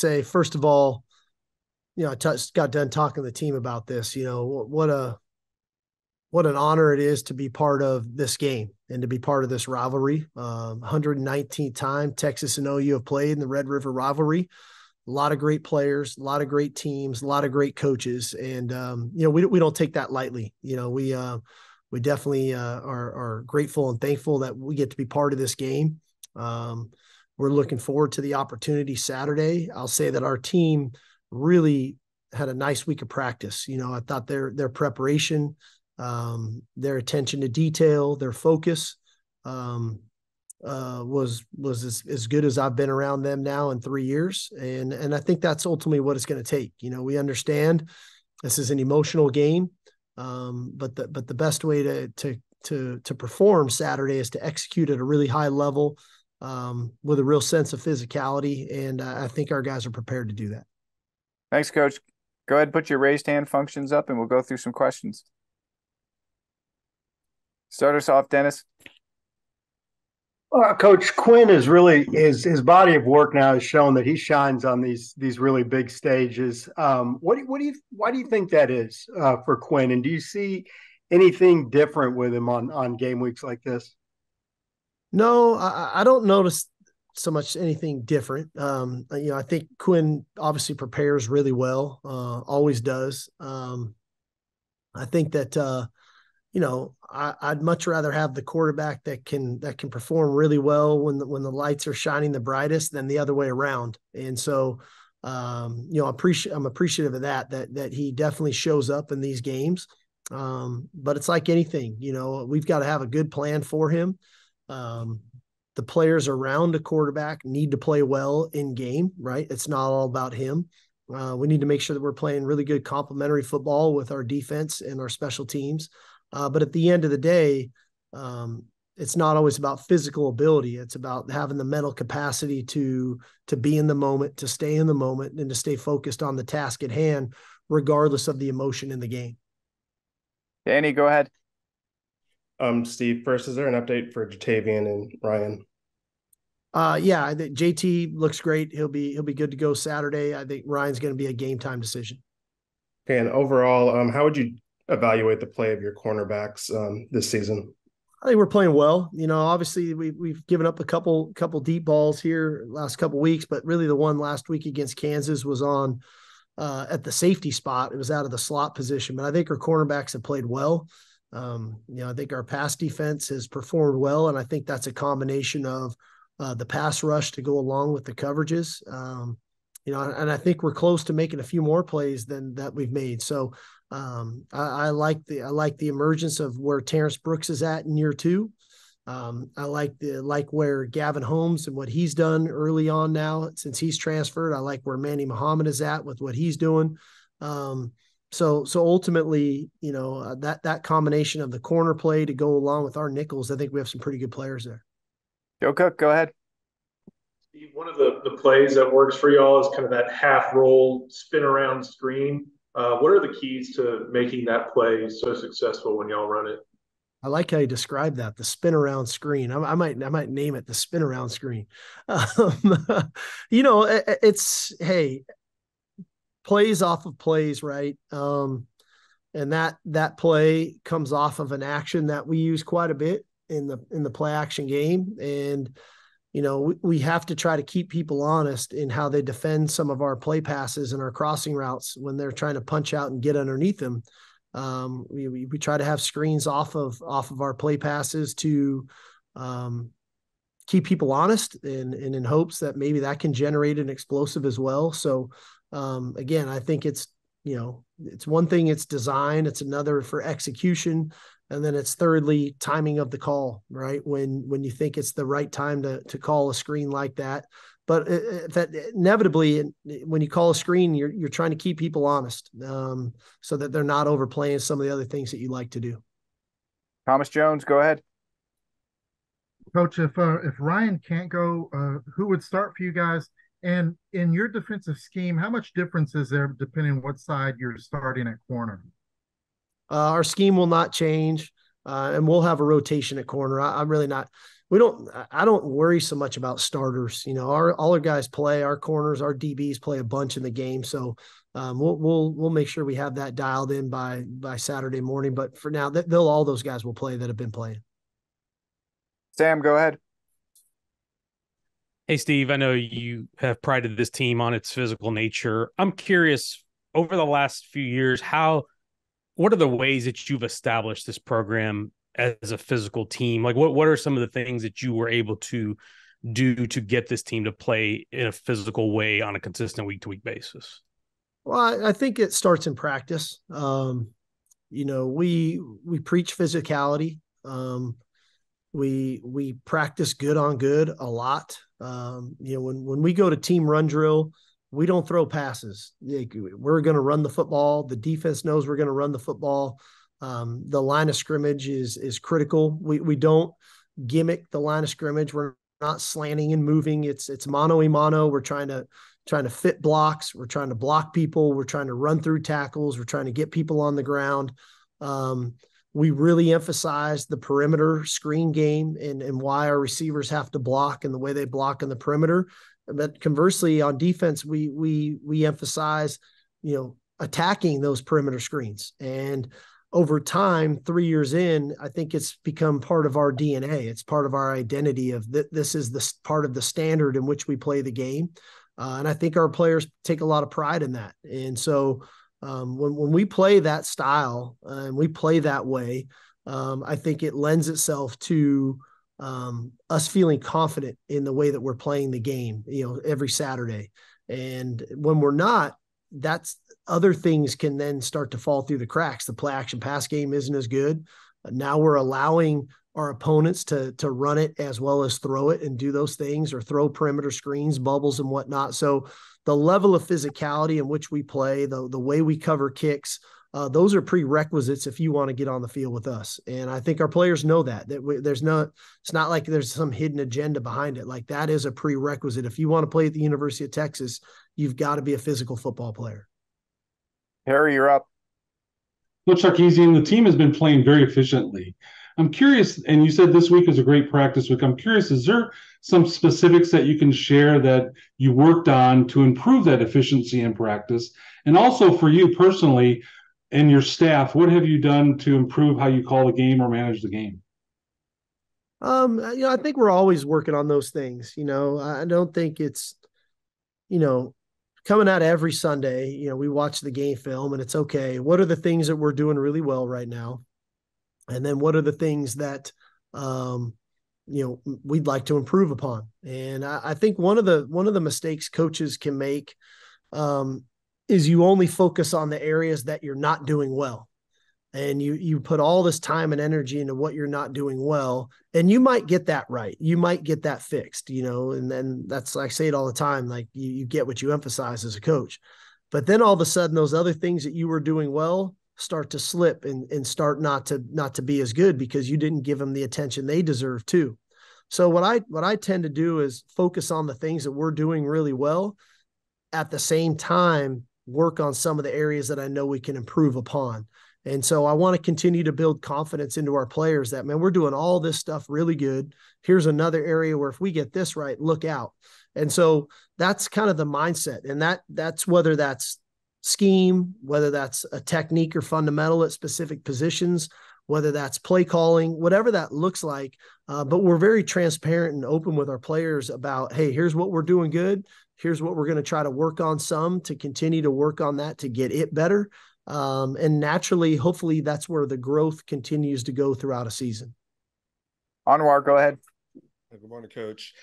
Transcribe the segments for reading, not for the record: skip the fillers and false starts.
say, first of all, I got done talking to the team about this. What an honor it is to be part of this game and to be part of this rivalry. 119th time Texas and OU have played in the Red River rivalry. A lot of great players, a lot of great teams, a lot of great coaches, and we don't take that lightly. We definitely are grateful and thankful that we get to be part of this game. We're looking forward to the opportunity Saturday. I'll say that our team really had a nice week of practice. I thought their preparation, their attention to detail, their focus was as good as I've been around them now in 3 years. And I think that's ultimately what it's going to take. We understand this is an emotional game, but the best way to perform Saturday is to execute at a really high level, with a real sense of physicality. And I think our guys are prepared to do that. Thanks, Coach. Go ahead and put your raised hand functions up, and we'll go through some questions. Start us off, Dennis. Coach Quinn is really his body of work now has shown that he shines on these really big stages. Why do you think that is for Quinn? And do you see anything different with him on game weeks like this? No, I don't notice so much anything different. I think Quinn obviously prepares really well, always does. I think that I'd much rather have the quarterback that can perform really well when the lights are shining the brightest than the other way around. And so, I'm appreciative of that he definitely shows up in these games. But it's like anything, we've got to have a good plan for him. The players around a quarterback need to play well in game, right? It's not all about him. We need to make sure that we're playing really good complementary football with our defense and our special teams. But at the end of the day, it's not always about physical ability. It's about having the mental capacity to be in the moment, to stay in the moment, and to stay focused on the task at hand, regardless of the emotion in the game. Danny, go ahead. Steve, first, is there an update for Jatavian and Ryan? Yeah, I think JT looks great. He'll be good to go Saturday. I think Ryan's going to be a game time decision. Okay, and overall, how would you evaluate the play of your cornerbacks this season? I think we're playing well. Obviously we've given up a couple deep balls here last couple weeks, but really the one last week against Kansas was on at the safety spot. It was out of the slot position, but I think our cornerbacks have played well. I think our pass defense has performed well, and I think that's a combination of the pass rush to go along with the coverages. And I think we're close to making a few more plays than that we've made. So I like the emergence of where Terrence Brooks is at in year 2. I like where Gavin Holmes and what he's done early on now since he's transferred. I like where Manny Muhammad is at with what he's doing. So ultimately, that combination of the corner play to go along with our nickels, I think we have some pretty good players there. Joe Cook, go ahead. Steve, one of the plays that works for y'all is kind of that half roll spin around screen. What are the keys to making that play so successful when y'all run it? I like how you describe that, the spin around screen. I might name it the spin around screen. It's, hey, plays off of plays, right? And that play comes off of an action that we use quite a bit in the play action game. And, we have to try to keep people honest in how they defend some of our play passes and our crossing routes when they're trying to punch out and get underneath them. We try to have screens off of our play passes to keep people honest and in hopes that maybe that can generate an explosive as well. So again, I think it's one thing, it's design, it's another for execution. And then it's thirdly timing of the call, right? When you think it's the right time to call a screen like that. But that inevitably, when you call a screen, you're trying to keep people honest, so that they're not overplaying some of the other things that you like to do. Thomas Jones, go ahead. Coach, if Ryan can't go, who would start for you guys? And in your defensive scheme, how much difference is there depending on what side you're starting at corner? Our scheme will not change, and we'll have a rotation at corner. I'm really not I don't worry so much about starters. All our guys play, our corners, our DBs play a bunch in the game. So we'll make sure we have that dialed in by Saturday morning. But for now, all those guys will play that have been playing. Sam, go ahead. Hey, Steve, I know you have prided this team on its physical nature. I'm curious, over the last few years, what are the ways that you've established this program as a physical team? Like, what are some of the things that you were able to do to get this team to play in a physical way on a consistent week-to-week basis? Well, I think it starts in practice. We preach physicality. We practice good on good a lot. When we go to team run drill, we don't throw passes. We're going to run the football. The defense knows we're going to run the football. The line of scrimmage is critical. We don't gimmick the line of scrimmage. We're not slanting and moving. It's mano a mano. We're trying to fit blocks. We're trying to block people. We're trying to run through tackles. We're trying to get people on the ground. We really emphasize the perimeter screen game and why our receivers have to block and the way they block in the perimeter. But conversely, on defense, we emphasize, attacking those perimeter screens. And over time, 3 years in, I think it's become part of our DNA. It's part of our identity of this is the part of the standard in which we play the game. And I think our players take a lot of pride in that. And so when we play that style and we play that way, I think it lends itself to us feeling confident in the way that we're playing the game, every Saturday. And when we're not, that's other things can then start to fall through the cracks. The play action pass game isn't as good. Now we're allowing our opponents to run it as well as throw it and do those things, or throw perimeter screens, bubbles and whatnot. So the level of physicality in which we play, the way we cover kicks, those are prerequisites if you want to get on the field with us. And I think our players know that it's not like there's some hidden agenda behind it. Like, that is a prerequisite. If you want to play at the University of Texas, you've got to be a physical football player. Harry, you're up. Coach Sarkisian, the team has been playing very efficiently. I'm curious, and you said this week is a great practice week. I'm curious, is there some specifics that you can share that you worked on to improve that efficiency in practice? And also for you personally and your staff, what have you done to improve how you call the game or manage the game? I think we're always working on those things. I don't think it's, coming out every Sunday, we watch the game film and it's okay. What are the things that we're doing really well right now? And then what are the things that, we'd like to improve upon? And I think one of the mistakes coaches can make is you only focus on the areas that you're not doing well. And you put all this time and energy into what you're not doing well, and you might get that right. You might get that fixed, and then that's, I say it all the time, like you get what you emphasize as a coach. But then all of a sudden, those other things that you were doing well start to slip and start not to be as good because you didn't give them the attention they deserve too. So what I tend to do is focus on the things that we're doing really well, at the same time work on some of the areas that I know we can improve upon. And so I want to continue to build confidence into our players that, man, we're doing all this stuff really good. Here's another area where if we get this right, look out. And so that's kind of the mindset. And that's whether that's scheme, whether that's a technique or fundamental at specific positions, whether that's play calling, whatever that looks like. But we're very transparent and open with our players about, hey, here's what we're doing good. Here's what we're going to try to work on some to continue to work on that to get it better. And naturally, hopefully that's where the growth continues to go throughout a season. Anwar, go ahead. Good morning, Coach.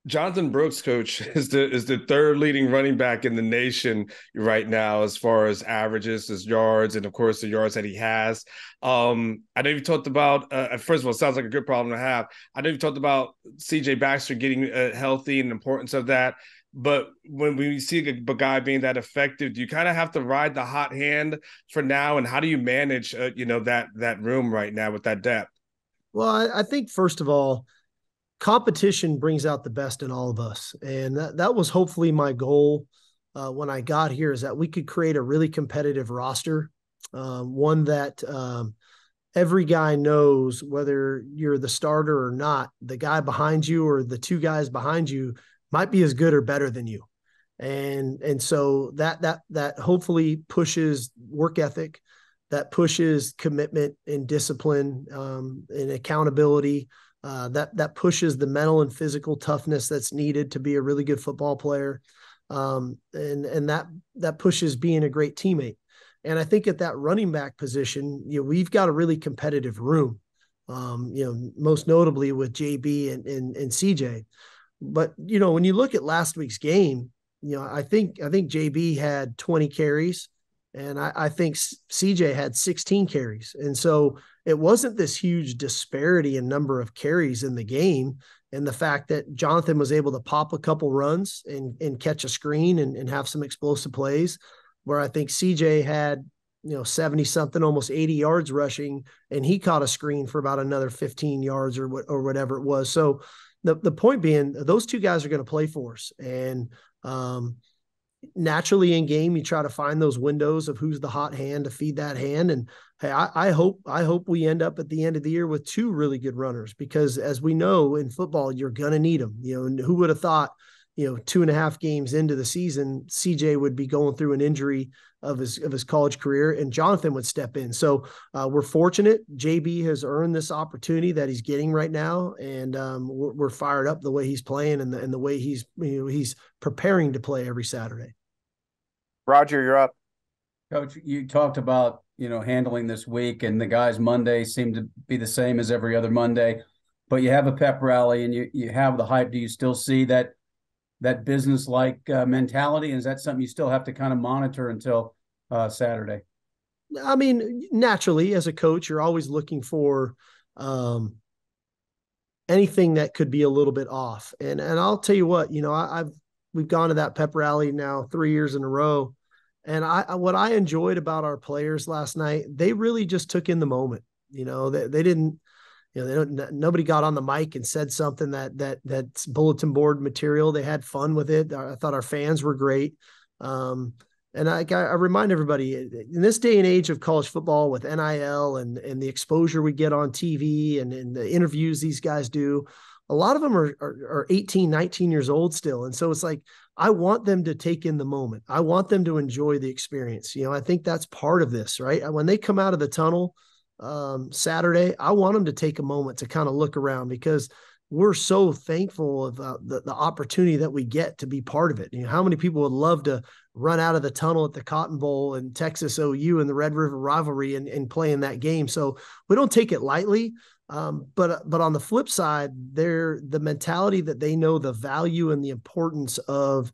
Jonathan Brooks, Coach, is the third leading running back in the nation right now as far as averages, his yards, and of course the yards that he has. I know you talked about, first of all, it sounds like a good problem to have. I know you talked about C.J. Baxter getting healthy and the importance of that. But when we see a guy being that effective, do you kind of have to ride the hot hand for now? And how do you manage, that room right now with that depth? Well, I think first of all, competition brings out the best in all of us. And that was hopefully my goal when I got here, is that we could create a really competitive roster, one that every guy knows whether you're the starter or not, the guy behind you or the two guys behind you might be as good or better than you. And so that hopefully pushes work ethic, that pushes commitment and discipline, and accountability. That pushes the mental and physical toughness that's needed to be a really good football player, and that pushes being a great teammate. And I think at that running back position, we've got a really competitive room. Most notably with JB and CJ. But when you look at last week's game, I think JB had 20 carries, and I think CJ had 16 carries. And so it wasn't this huge disparity in number of carries in the game. And the fact that Jonathan was able to pop a couple runs and catch a screen and have some explosive plays, where I think CJ had, 70 something, almost 80 yards rushing, and he caught a screen for about another 15 yards or whatever it was. So the point being, those two guys are going to play for us. And naturally in game, you try to find those windows of who's the hot hand to feed that hand. And hey, I hope we end up at the end of the year with two really good runners, because as we know in football, you're going to need them. And who would have thought, 2.5 games into the season, CJ would be going through an injury of his college career, and Jonathan would step in. So we're fortunate. JB has earned this opportunity that he's getting right now, and we're fired up the way he's playing and the way he's preparing to play every Saturday. Roger, you're up. Coach, you talked about handling this week, and the guys Monday seem to be the same as every other Monday, but you have a pep rally and you have the hype. Do you still see that business-like mentality? And is that something you still have to kind of monitor until Saturday? I mean, naturally, as a coach, you're always looking for anything that could be a little bit off. And I'll tell you what, we've gone to that pep rally now 3 years in a row. And what I enjoyed about our players last night, they really just took in the moment. They didn't. Nobody got on the mic and said something that's bulletin board material. They had fun with it. I thought our fans were great. And I remind everybody, in this day and age of college football with NIL and the exposure we get on TV and the interviews these guys do, a lot of them are 18, 19 years old still. And so it's like, I want them to take in the moment. I want them to enjoy the experience. I think that's part of this, right? When they come out of the tunnel Saturday, I want them to take a moment to kind of look around, because we're so thankful of the opportunity that we get to be part of it. How many people would love to run out of the tunnel at the Cotton Bowl and Texas OU and the Red River rivalry and play in that game? So we don't take it lightly. But on the flip side, the mentality that they know the value and the importance of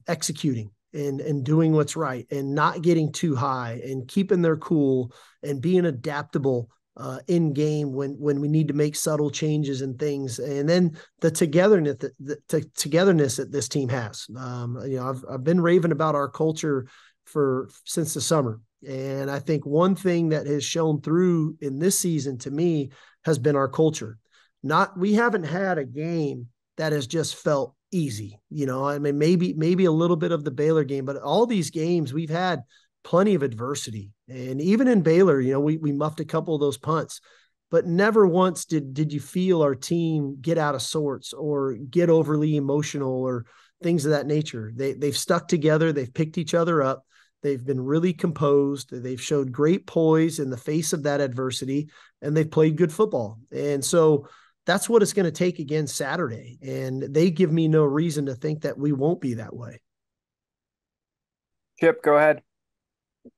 executing and doing what's right and not getting too high and keeping their cool and being adaptable in game when we need to make subtle changes and things. And then the togetherness that this team has. I've been raving about our culture since the summer. And I think one thing that has shown through in this season to me has been our culture. We haven't had a game that has just felt easy. I mean, maybe a little bit of the Baylor game, but all these games we've had plenty of adversity. And even in Baylor, we muffed a couple of those punts, but never once did you feel our team get out of sorts or get overly emotional or things of that nature. They've stuck together. They've picked each other up. They've been really composed. They've showed great poise in the face of that adversity, and they've played good football. And so that's what it's going to take again Saturday. And they give me no reason to think that we won't be that way. Chip, go ahead.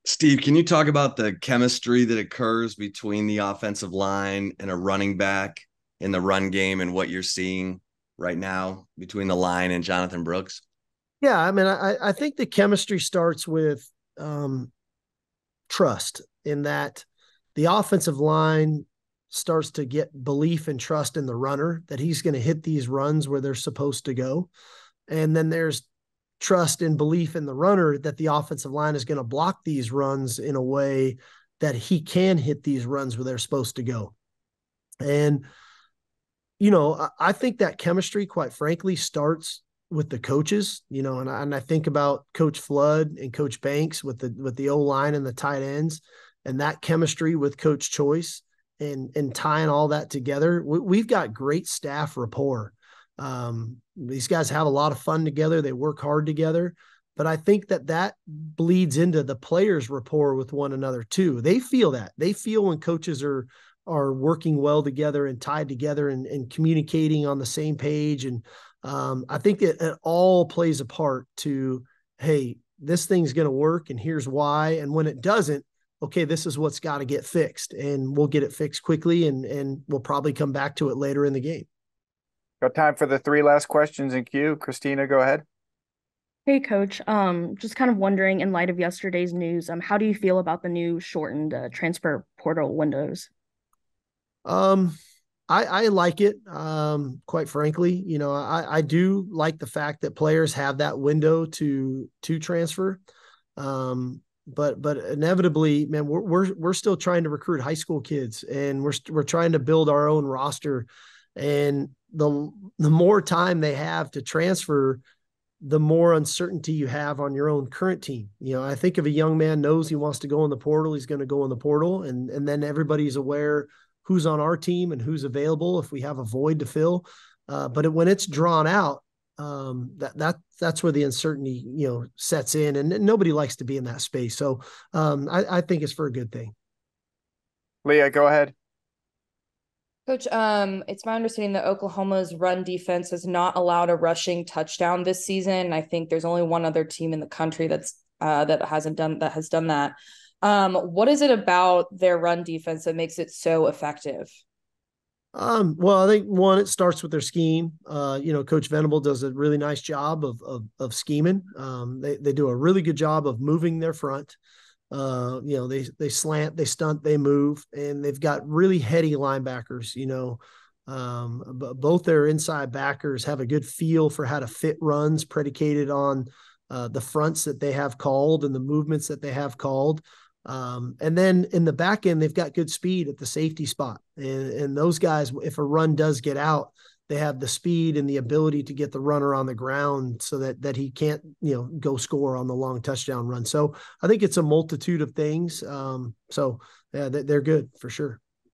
Steve, can you talk about the chemistry that occurs between the offensive line and a running back in the run game and what you're seeing right now between the line and Jonathan Brooks? Yeah, I mean, I think the chemistry starts with trust, in that the offensive line starts to get belief and trust in the runner that he's going to hit these runs where they're supposed to go. And then there's trust and belief in the runner that the offensive line is going to block these runs in a way that he can hit these runs where they're supposed to go. And, I think that chemistry, quite frankly, starts with the coaches, and I think about Coach Flood and Coach Banks with the O-line and the tight ends. and that chemistry with Coach Choice and tying all that together, we've got great staff rapport. These guys have a lot of fun together. They work hard together. But I think that bleeds into the players' rapport with one another too. They feel that. They feel when coaches are working well together and tied together and communicating on the same page. And I think it all plays a part to, hey, this thing's going to work and here's why. And when it doesn't, okay, this is what's got to get fixed, and we'll get it fixed quickly, and we'll probably come back to it later in the game. Got time for the 3 last questions in queue. Christina, go ahead. Hey, Coach. Just kind of wondering, in light of yesterday's news, how do you feel about the new shortened transfer portal windows? I like it. Quite frankly, you know, I do like the fact that players have that window to transfer. But inevitably, man, we're still trying to recruit high school kids, and we're trying to build our own roster. And the more time they have to transfer, the more uncertainty you have on your own current team. You know, I think if a young man knows he wants to go in the portal, he's going to go in the portal, and then everybody's aware who's on our team and who's available if we have a void to fill. But when it's drawn out, that's where the uncertainty, you know, sets in, and nobody likes to be in that space. So I think it's for a good thing. Leah, go ahead. Coach, it's my understanding that Oklahoma's run defense has not allowed a rushing touchdown this season. I think there's only one other team in the country that has done that. What is it about their run defense that makes it so effective? Well, I think one, it starts with their scheme. You know, Coach Venable does a really nice job of scheming. They do a really good job of moving their front. You know, they slant, they stunt, they move, and they've got really heady linebackers. You know, both their inside backers have a good feel for how to fit runs predicated on the fronts that they have called and the movements that they have called. And then in the back end, they've got good speed at the safety spot. And those guys, if a run does get out, they have the speed and the ability to get the runner on the ground so that he can't, you know, go score on the long touchdown run. So I think it's a multitude of things. So yeah, they're good for sure.